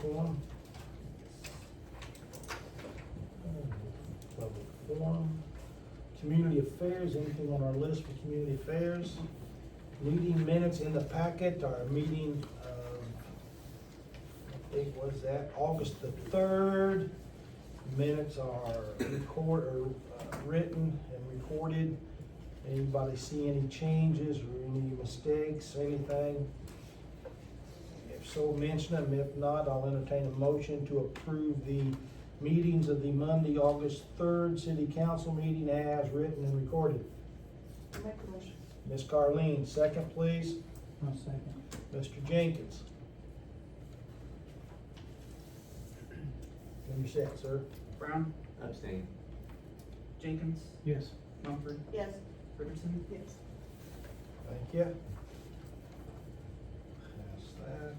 forum. Public forum. Community affairs, anything on our list for community affairs? Meeting minutes in the packet, our meeting, what date was that? August the 3rd. Minutes are written and recorded. Anybody see any changes or any mistakes, anything? If so, mention them. If not, I'll entertain a motion to approve the meetings of the Monday, August 3rd City Council meeting as written and recorded. Make a motion. Ms. Carleen, second please. I'll second. Mr. Jenkins. When you're set, sir. Brown, Abstain. Jenkins, Yes. Mumford, Yes. Richardson. Yes. Thank you. Pass that.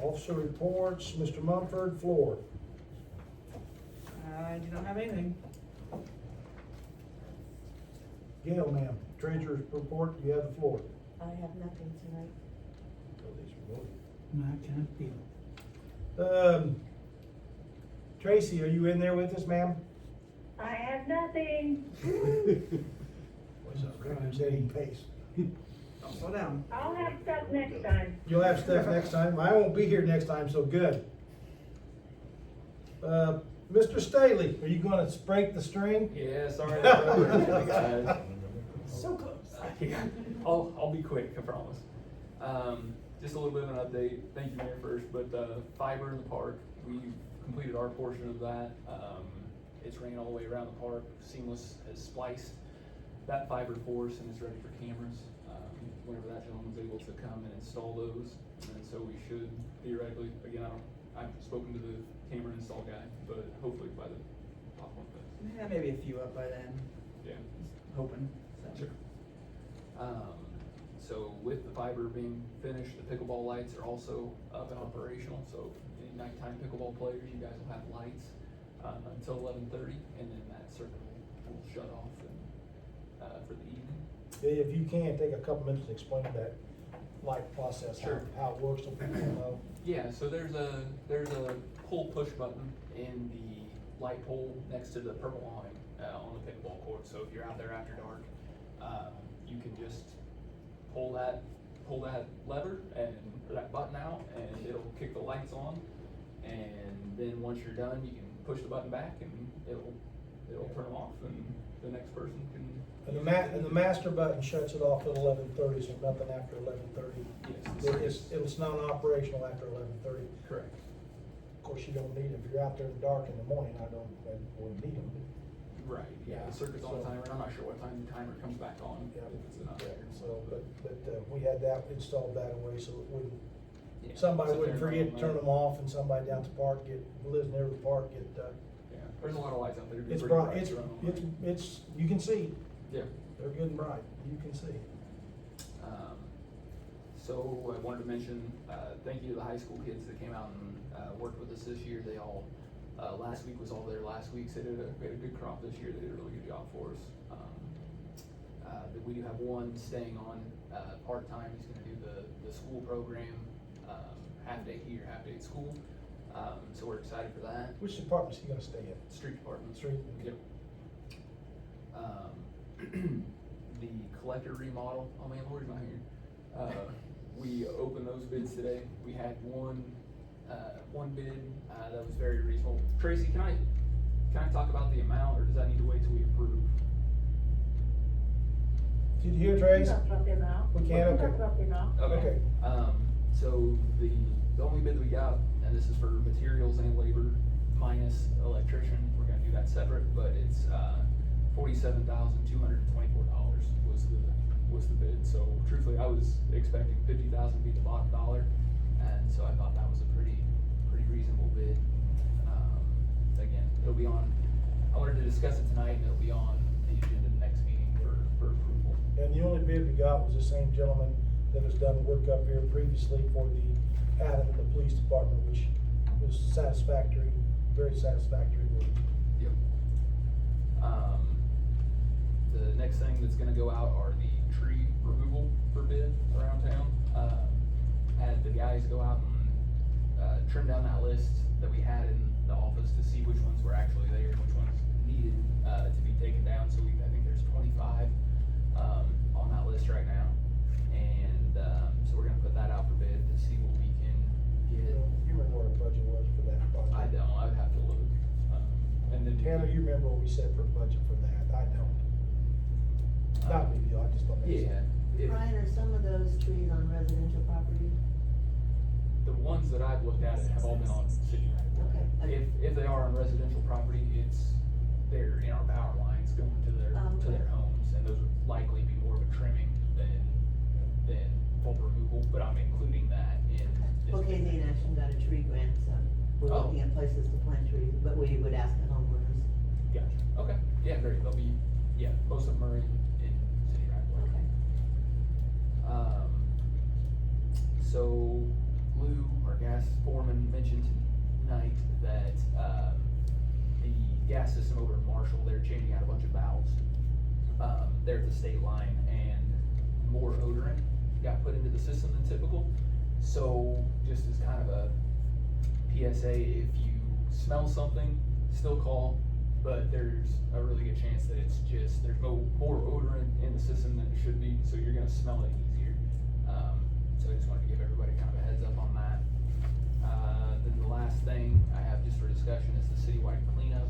Officer reports, Mr. Mumford, floor. I do not have anything. Gail, ma'am, treasurer's report, you have the floor. I have nothing tonight. I can't feel. Tracy, are you in there with us, ma'am? I have nothing. What's up, record setting pace? Don't slow down. I'll have stuff next time. You'll have stuff next time. I won't be here next time, so good. Mr. Staley, are you gonna break the string? Yeah, sorry about that, guys. So close. Yeah, I'll be quick, I promise. Just a little bit of an update. Thank you, Mayor, first, but fiber in the park, we've completed our portion of that. It's ran all the way around the park. Seamless has spliced that fiber for us and is ready for cameras. Whenever that gentleman was able to come and install those, and so we should theoretically, again, I haven't spoken to the camera install guy, but hopefully by the top one. Yeah, maybe a few up by then. Yeah. Hoping. So. Sure. So with the fiber being finished, the pickleball lights are also up and operational. So any nighttime pickleball players, you guys will have lights until 11:30, and then that circuit will shut off for the evening. If you can, take a couple minutes to explain that light process, Sure. how it works, so people know. Yeah, so there's a pull push button in the light pole next to the purple awning on the pickleball court. So if you're out there after dark, you can just pull that lever or that button out, and it'll kick the lights on. And then once you're done, you can push the button back, and it'll turn them off, and the next person can. And the master button shuts it off at 11:30, so nothing after 11:30. Yes. It's non-operational after 11:30. Correct. Of course, you don't need them. If you're out there in the dark in the morning, I wouldn't need them. Right, yeah, the circuit's on timer, and I'm not sure what time the timer comes back on, Yeah. if it's enough. So, but we had that installed that way, so it wouldn't, Yeah. somebody Sit wouldn't there and forget to run turn them. them off, and somebody down at the park lives near the park, Yeah, there's a lot of lights out there. It'd be it's pretty bright, to run on. it's, you can see, Yeah. they're good and bright, you can see. So I wanted to mention, thank you to the high school kids that came out and worked with us this year. They all, last week was all their last week, so we had a good crop this year. They did a really good job for us. But we do have one staying on part-time. He's gonna do the school program, half day here, half day at school. So we're excited for that. Which department's he gonna stay in? Street department. Street? Yep. The collector remodel, oh man, Lori's not here. We opened those bids today. We had one bid, that was very reasonable. Tracy, can I talk about the amount, or does that need to wait till we approve? Did you hear, Trace? Talk about the amount. We can, okay. Talk about the amount. Okay. So the only bid that we got, and this is for materials and labor minus electrician, we're gonna do that separate, but it's $47,224 was the bid. So truthfully, I was expecting $50,000 to be the bottom dollar, and so I thought that was a pretty reasonable bid. Again, it'll be on. I wanted to discuss it tonight, and it'll be on the agenda next meeting for approval. And the only bid we got was the same gentleman that has done work up here previously for the Adam and the police department, which was satisfactory, very satisfactory work. Yep. The next thing that's gonna go out are the tree removal for bid around town. guys go out and, trim down that list that we had in the office to see which ones were actually there and which ones needed, to be taken down. So I think there's 25, on that list right now. And, so we're gonna put that out for bid to see what we can get. You remember what our budget was for that project? I don't, I'd have to look. And then. Tanner, you remember what we said for budget for that? I don't. Not a big deal, I just don't. Yeah. If- Brian, are some of those trees on residential property? The ones that I've looked at have all been on city right of way. Okay. If they are on residential property, they're in our power lines going to their homes, and those would likely be more of a trimming than full removal, but I'm including that in. this. Well, Casey and Ashton got a tree grant, so we're Oh. looking at places to plant trees, but we would ask the homeowners. Gotcha, okay, yeah, great, they'll be, yeah, most of them are in city right of way. Okay. So Lou, our gas foreman, mentioned tonight that, the gas system over in Marshall, they're changing out a bunch of valves. There at the state line, and more odorant got put into the system than typical. So just as kind of a PSA, if you smell something, still call, but there's a really good chance that it's just, there's more odorant in the system than it should be, so you're gonna smell it easier. So I just wanted to give everybody kind of a heads up on that. Then the last thing I have just for discussion is the citywide cleanup.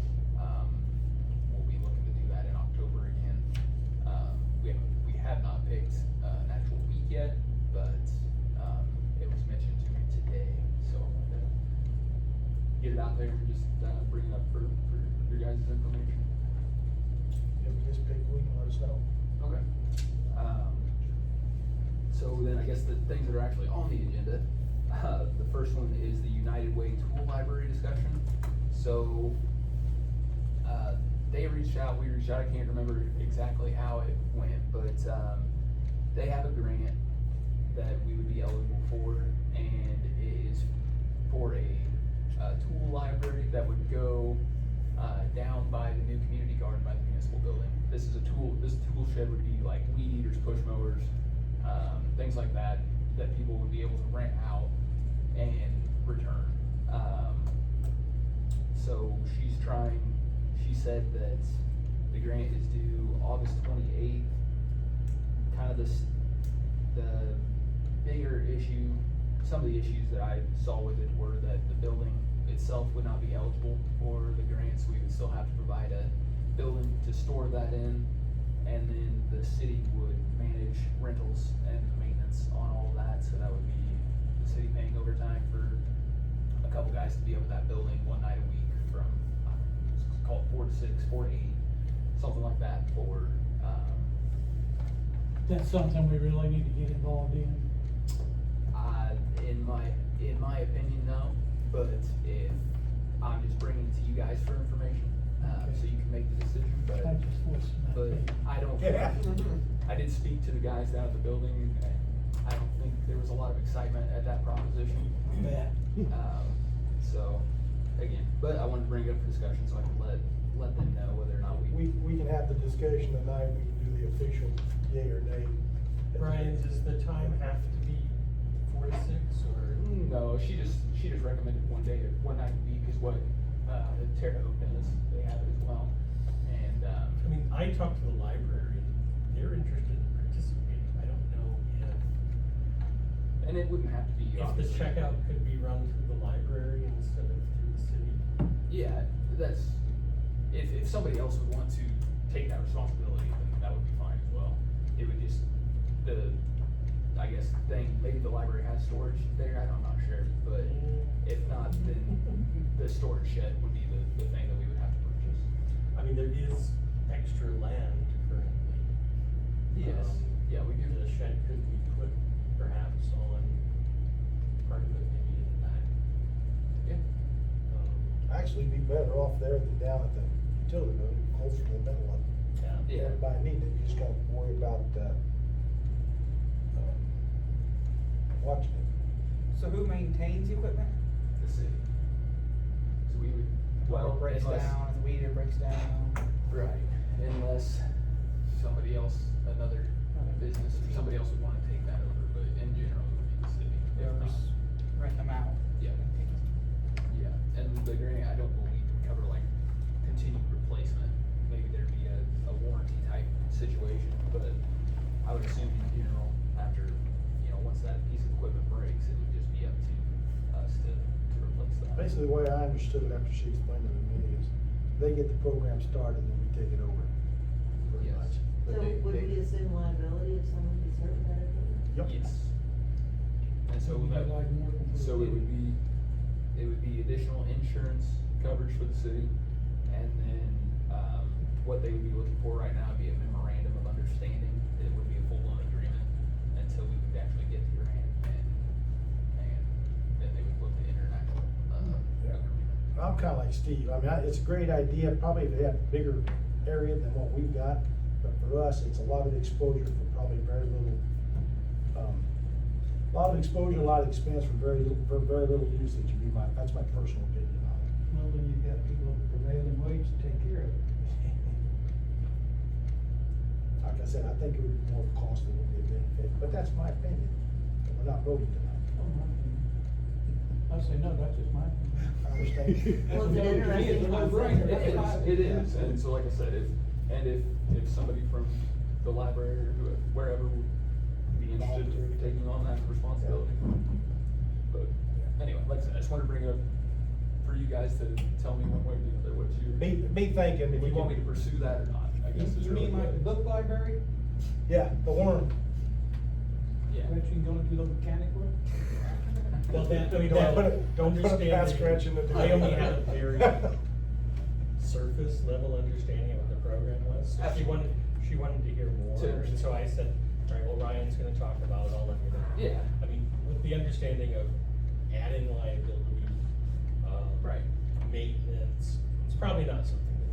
We'll be looking to do that in October again. We have not picked an actual week yet, but, it was mentioned to me today, so I wanted to get it out there and just, bring it up for your guys' information. If we just pick, we can let us know. Okay. So then I guess the things that are actually on the agenda, the first one is the United Way Tool Library discussion. So, they reached out, we reached out, I can't remember exactly how it went, but, they have a grant that we would be eligible for, and it is for a tool library that would go, down by the new community garden by the municipal building. This tool shed would be like weed eaters, push mowers, things like that people would be able to rent out and return. So she said that the grant is due August 28th. Kind of the bigger issue, some of the issues that I saw with it were that the building itself would not be eligible for the grants. We would still have to provide a building to store that in, and then the city would manage rentals and maintenance on all of that, so that would be the city paying overtime for a couple guys to be up at that building one night a week from, let's call it 4 to 6, 4 to 8, something like that for, That's something we really need to get involved in. in my opinion, no, but if, I'm just bringing it to you guys for information, so you can make the decision, but. I just listened to But that. I don't, Yeah. I did speak to the guys down at the building, and I don't think there was a lot of excitement at that proposition. Yeah. So, again, but I wanted to bring it up for discussion so I can let them know whether or not We can have the discussion tonight, we can do the official yay or nay. Brian, does the time have to be 4 to 6 or? No, she just recommended one night a week is what, Terre Haute does, they have it as well, and, I mean, I talked to the library, they're interested in participating, I don't know and it wouldn't have to be. if the obviously- checkout could be run through the library instead of through the city. Yeah, if somebody else would want to take that responsibility, then that would be fine as well. It would just, I guess, maybe the library has storage there, I'm not sure, but if not, then the storage shed would be the thing that we would have to purchase. I mean, there is extra land currently. Yes, yeah, we do. The shed could be put perhaps on part of it maybe in the back. Yeah. Actually, be better off there than down at the utility building, closer to the middle of it. Yeah. Everybody needs it, you just gotta worry about, watching it. So who maintains the equipment? The city. So we would, well, Or breaks unless. down, if the weeder breaks down. Right, unless somebody else, another business, or somebody else would wanna take that over, but in general, it would be the city. If not, Basically, the way I understood it after she explained it to me is, they get the program started and then we take it over, pretty Yes. much. So But they- would they- we assume liability if someone gets hurt with that equipment? Yep. Yes. And so Would you that, like more complete? so it would be additional insurance coverage for the city. And then, what they would be looking for right now would be a memorandum of understanding. It would be a full-blown agreement until we could actually get to your hand, and then they would look to enter an actual, Yeah. agreement. I'm kinda like Steve, I mean, it's a great idea, probably if they had a bigger area than what we've got, but for us, it's a lot of exposure for probably very little, a lot of exposure, a lot of expense for very little usage, would be that's my personal opinion on it. Well, then you've got people at prevailing wage to take care of it. Like I said, I think it would be more cost than it would be a benefit, but that's my opinion, and we're not voting tonight. Oh, my opinion. I say, no, that's just my opinion. I understand. Well, it's an interesting concept. It is, and so like I said, if somebody from the library or wherever would be interested in taking on that responsibility. But anyway, like I said, I just wanted to bring it up for you guys to tell me one way or the other what you, Be thinking. if you want me to pursue that or not, I guess is You really mean like the what. book library? Yeah, the worm. Yeah. Bet you can go and do the mechanic work? Well, then, Don't well, put a understanding- pat scratch in the. I only had a very surface level understanding of what the program was. So she wanted to hear more, To and so I said, all right, well, Ryan's gonna talk about it, I'll let you know. Yeah. I mean, with the understanding of adding liability, Right. maintenance, it's probably not something that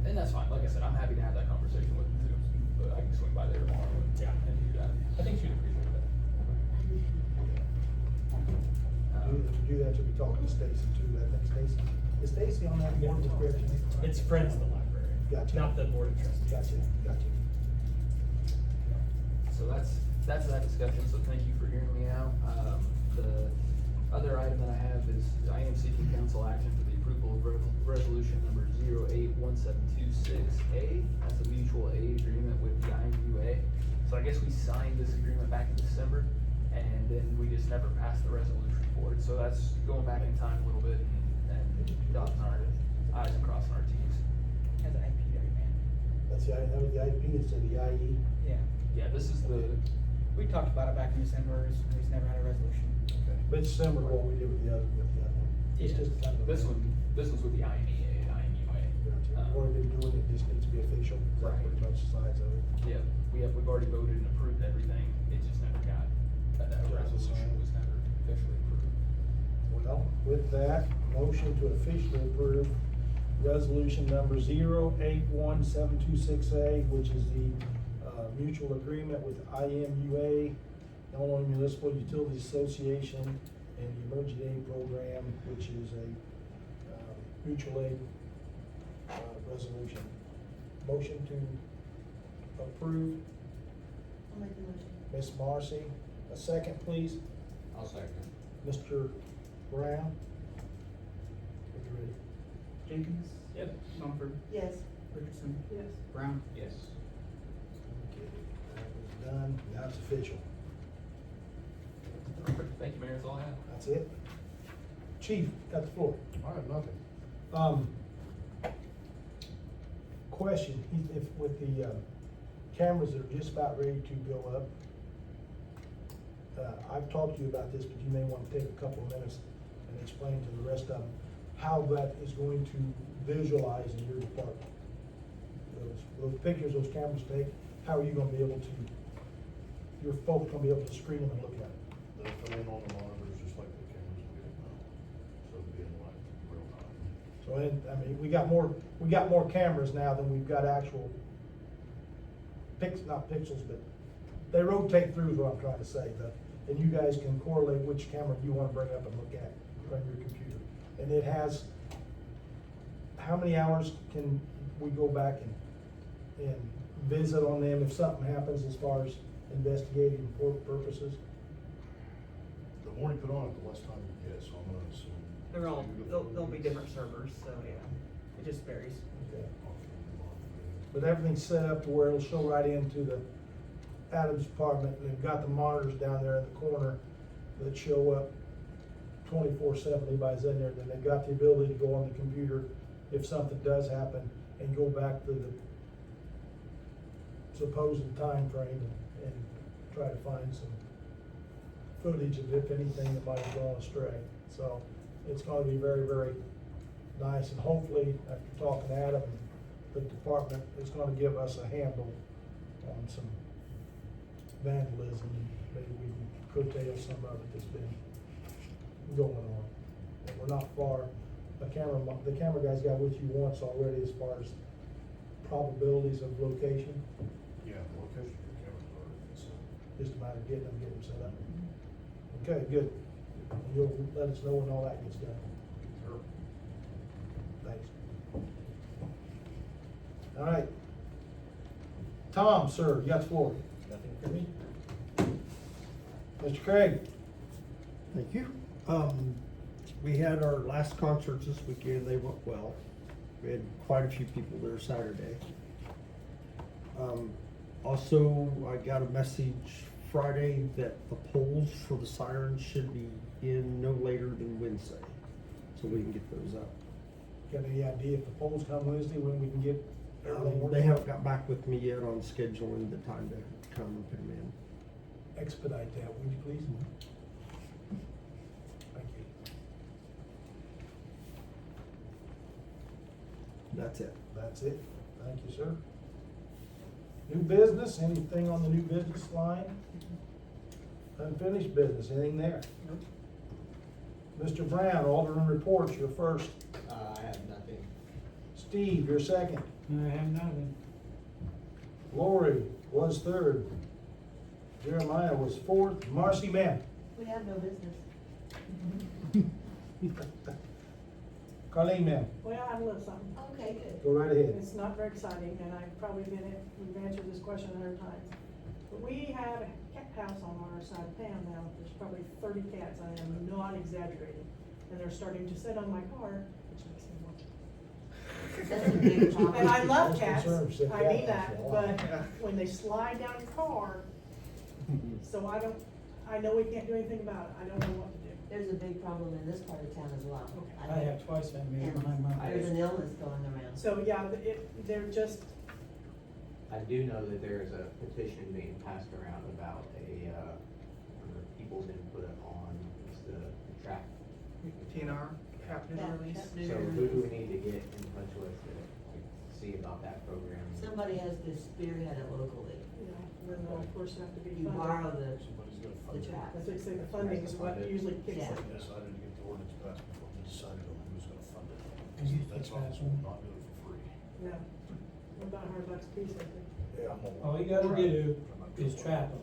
they. And that's fine, like I said, I'm happy to have that conversation with them too, but I can swing by there tomorrow and, Yeah. and do that. I think she'd appreciate that. If you do that, you'll be talking to Stacy too, I think Stacy, is Stacy on that board description? It's Friends of the Library, Gotcha. not the Board of Trustees. Gotcha. So that's that discussion, so thank you for hearing me out. The other item that I have is, I am seeking council action for the approval of resolution number 081726A. That's a mutual aid agreement with the IMUA. So I guess we signed this agreement back in December, and then we just never passed the resolution for it. So that's going back in time a little bit and dotting our i's and crossing our t's. Has an IP there, man. That's that was the IP instead of the IE. Yeah. Yeah, this is the, We talked about it back in December, we just never had a resolution. But it's similar to what we did with the other one. It's Yeah. just kind of. this was with the IMEA and IMUA. Gotcha. We've already been doing it, just needs to be official, that's Right. pretty much the size of it. Yeah, we've already voted and approved everything, it just never got, that resolution was never officially approved. Well, with that, motion to officially approve resolution number 081726A, which is the mutual agreement with IMUA, Illinois Municipal Utilities Association, and the Emergency Aid Program, which is a mutual aid resolution. Motion to approve, I'll make the motion. Ms. Marcy. A second, please. I'll second. Mr. Brown. Are you ready? Jenkins? Yep. Mumford? Yes. Richardson? Yes. Brown? Yes. Okay, that was done, now it's official. Perfect, thank you, Mayor, that's all I have. That's it. Chief, got the floor. I have nothing. Question, if with the cameras that are just about ready to go up, I've talked to you about this, but you may want to take a couple of minutes and explain to the rest of them how that is going to visualize in your department. Those pictures those cameras take, how are you gonna be able to, your folks gonna be able to screen them and look at it? They'll come in on the monitors just like the cameras we have now. So it'll be in like real time. So, I mean, we got more cameras now than we've got actual not pixels, but they rotate through is what I'm trying to say, and you guys can correlate which camera you wanna bring up and look at from your computer. And it has, how many hours can we go back and visit on them if something happens as far as investigating purposes? The more you put on it, the less time you get, so I'm gonna assume. They're all, 2 to 4 they'll be weeks. different servers, so yeah, it just varies. Okay. But everything's set up to where it'll show right into the Adams department, and they've got the monitors down there in the corner that show up 24/7, anybody's in there, then they've got the ability to go on the computer if something does happen and go back to the supposed time frame and try to find some footage of if anything that might have gone astray. So it's gonna be very, very nice, and hopefully, after talking to Adam, the department is gonna give us a handle on some vandalism. Maybe we can curtail some of it that's been going on. And we're not far, the camera guys got with you once already as far as probabilities of location. Yeah, location for cameras are, it's, Just a matter of getting them set up. Okay, good. You'll let us know when all that gets done. sure. Thanks. All right. Tom, sir, you got the floor. Nothing for me? Mr. Craig? Thank you. We had our last concerts this weekend, they went well. We had quite a few people there Saturday. Also, I got a message Friday that the polls for the sirens should be in no later than Wednesday, so we can get those up. Got any idea if the polls come Wednesday, when we can get everything working? They haven't got back with me yet on scheduling the time to come and put them in. Expedite that, would you please? Thank you. That's it. That's it. Thank you, sir. New business, anything on the new business line? Unfinished business, anything there? Mr. Brown, Alderman reports, you're first. I have nothing. Steve, you're second. I have nothing. Lori was third. Jeremiah was fourth. Marcy, ma'am. We have no business. Colleen, ma'am. Well, I have a little something. Okay, good. Go right ahead. It's not very exciting, and I've probably we've answered this question 100 times. But we have a cat house on our side of town now. There's probably 30 cats, I am not exaggerating. And they're starting to sit on my car, which makes me want. That's a big problem. And I love Most cats, concerns sit I mean cat that, house for a but while. when they slide down your car, so I know we can't do anything about it. I don't know what to do. There's a big problem in this part of town as well. I have twice had me And behind my. there's an illness going around. So, yeah, they're just, I do know that there is a petition being passed around about people's input on the trap. TNR, trap new release. So who do we need to get in touch with to see about that program? Somebody has to spearhead it locally. you know, then they'll, of course, have to be You funded. borrow the Somebody's gonna the fund it. trap. As they say, the funding is what usually kicks Yeah. it. They decided to get the ordinance passed before they decided on who's gonna fund it. And you That's think that's also one? not doing it for free. Yeah, about $100 a piece, I think. Yeah, I'm All you gotta do is trap them.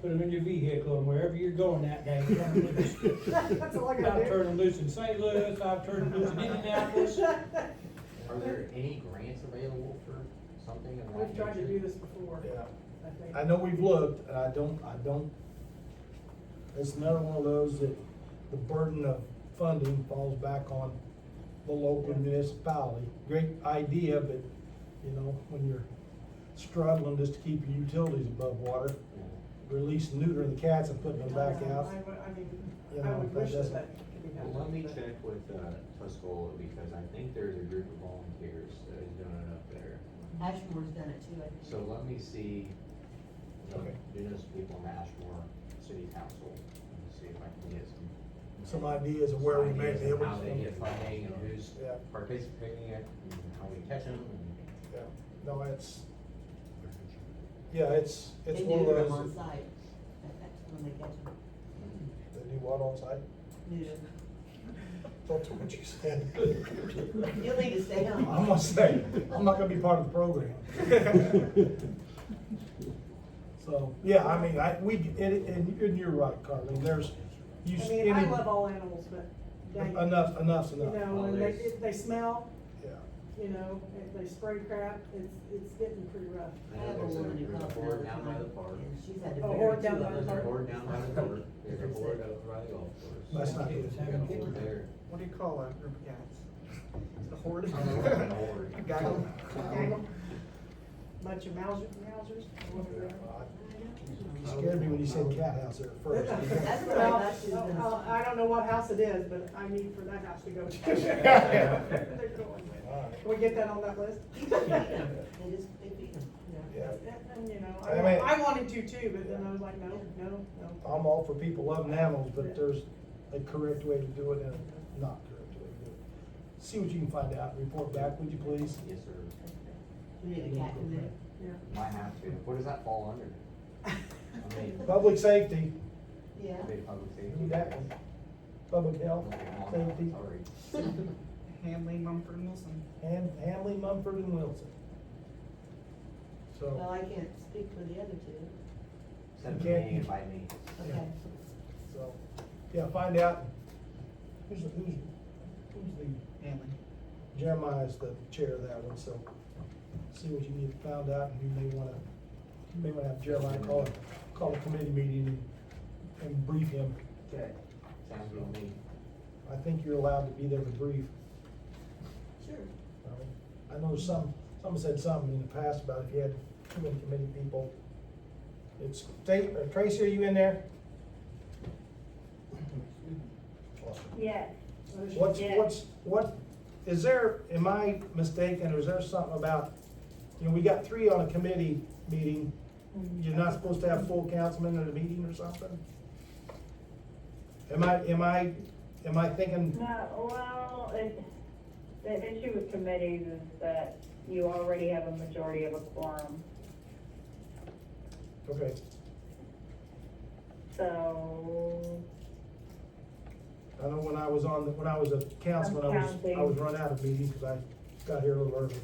Put them in your vehicle and wherever you're going that day, turn them loose. That's all I I've gotta turned do. them loose in St. Louis, I've turned them loose in Indianapolis. Are there any grants available for something of that We've tried to do nature? this before, Yeah. I think. I know we've looked, and I don't, it's another one of those that the burden of funding falls back on the local municipality. Great idea, but, you know, when you're struggling just to keep your utilities above water, release and neuter the cats and putting them back out. I mean, You I know, would that wish that doesn't- that could be done. Well, let me but- check with Tuscola, because I think there's a group of volunteers that is doing it up there. Ashmore's done it too, I think. So let me see, Okay. do know some people in Ashmore City Council, and see if I can get Some ideas of where we may ideas be of able how they to. get funding and who's Yeah. participating in it, and how we catch them, and Yeah, no, it's They one of neuter them those. on site. That's when they catch them. They do what on site? Neuter. Don't do what you said. You'll need to stay home. I'm gonna say, I'm not gonna be part of the program. So, yeah, I mean, and you're right, Carlene, there's, I mean, I love all animals, but dang it. enough's You enough. know, Well, when there's- they smell, Yeah. you know, if they spray crap, it's getting pretty rough. I have a woman who there's a comes board all the down by time, the park. and she's had to Oh, bury horde two down of by the them. There's a park. board down by the park, there's a board over by the golf course. That's not good. We got a board there. What do you call a group of cats? A horde? I don't know, an horde. Gaggle? Gaggle. bunch of Mausers. You scared me when you said cat house there at first. That's what I Well, thought she was gonna well, say. I don't know what house it is, but I need for that house to go to. They're going with. Can we get that on that list? They feed them. Yeah. And, you know, I mean- I wanted to too, but then I was like, no. I'm all for people loving animals, but there's a correct way to do it and a not correct way to do it. See what you can find out, report back, would you please? Yes, sir. We need a cat committee. Might have to. What does that fall under? I mean, Public safety, Yeah. I made public safety. need that one. Public health, safety, Sorry. Handley, Mumford, and Wilson. and Hamley, Mumford, and Wilson. Well, So, I can't speak for the other two. Set up a Okay. meeting, invite me. Okay. so, yeah, find out, who's the, Handley. Jeremiah's the chair of that one, so see what you need found out, and you may wanna have Jeremiah call a committee meeting and brief him. Okay. Sounds good to me. I think you're allowed to be there to brief. Sure. I know someone said something in the past about if you had too many committee people. It's, Tracy, are you in there? Yes. What, is there, am I mistaken, or is there something about, we got 3 on a committee meeting, you're not supposed to have full councilmen at a meeting or something? Am I thinking, No, well, the issue with committees is that you already have a majority of a quorum. okay, So, I know when I was a councilman, I was run out of meetings because I got here a little early.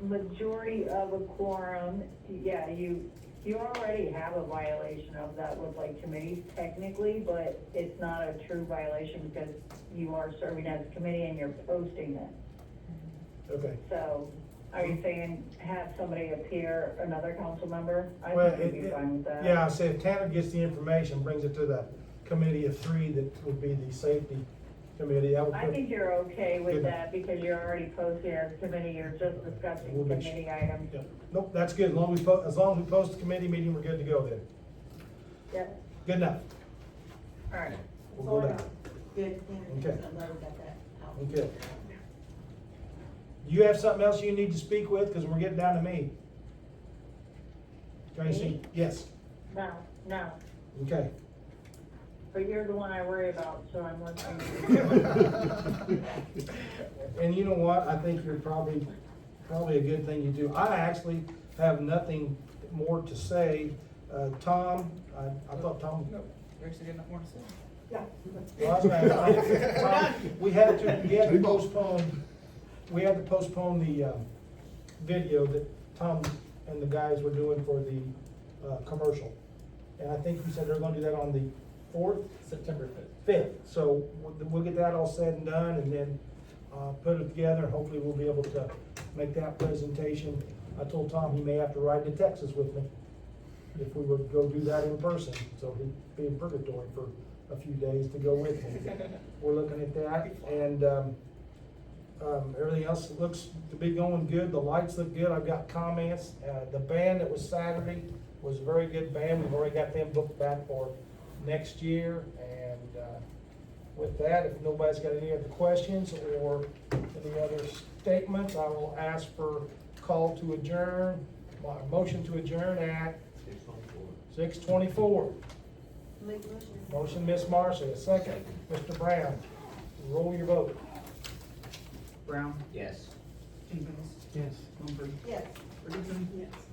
majority of a quorum, yeah, you already have a violation of that with like committees technically, but it's not a true violation because you are serving as a committee and you're posting it. Okay. So, are you saying have somebody appear, another council member? I Well, think we'd be fine with that. yeah, I said if Tanner gets the information, brings it to the committee of 3, that would be the safety committee, that would I put. think you're okay with Good. that because you're already posted as committee, you're just discussing We'll make committee items. Yeah. Nope, that's good, as long as we post the committee meeting, we're good to go then. Yep, Good enough, all right. we'll go down. Good, yeah. Okay. I'm glad we got that out. Okay. Do you have something else you need to speak with, because we're getting down to me? Tracy? Me? Yes, No, okay. but you're the one I worry about, so I'm listening. And you know what, I think you're probably a good thing you do. I actually have nothing more to say. Tom, I thought Tom. No, you actually got nothing more to say? Yeah. Well, I was gonna- Tom, we had to postpone the video that Tom and the guys were doing for the commercial. And I think you said they're gonna do that on the 4th? September 5th. 5th, so we'll get that all said and done, and then, put it together, and hopefully we'll be able to make that presentation. I told Tom he may have to ride to Texas with me if we would go do that in person, so he'd be in purgatory for a few days to go with me. We're looking at that, and, everything else looks to be going good, the lights look good, I've got comments. The band that was Saturday was a very good band, we've already got them booked back for next year, and, with that, if nobody's got any other questions or any other statements, I will ask for call to adjourn, motion to adjourn at 6:24. Make a motion. Motion, Miss Marcy, a second, Mr. Brown, roll your vote. Brown, Yes. Jenkins, Yes. Mumford, Yes. Ferguson, Yes.